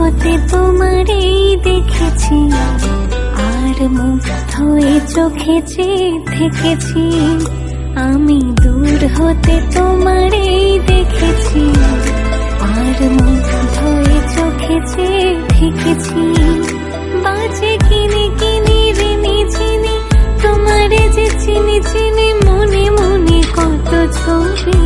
হতে তোমারেই দেখেছি, আর মুগ্ধ এ চোখে চেয়ে থেকেছি। আমি দূর হতে তোমারেই দেখেছি, আর মুগ্ধ এ চোখে চেয়ে থেকেছি। বাজে কিনি কিনি ঋণী চিনি, তোমারে যে চিনি চিনি মনে মনে কত ছবি।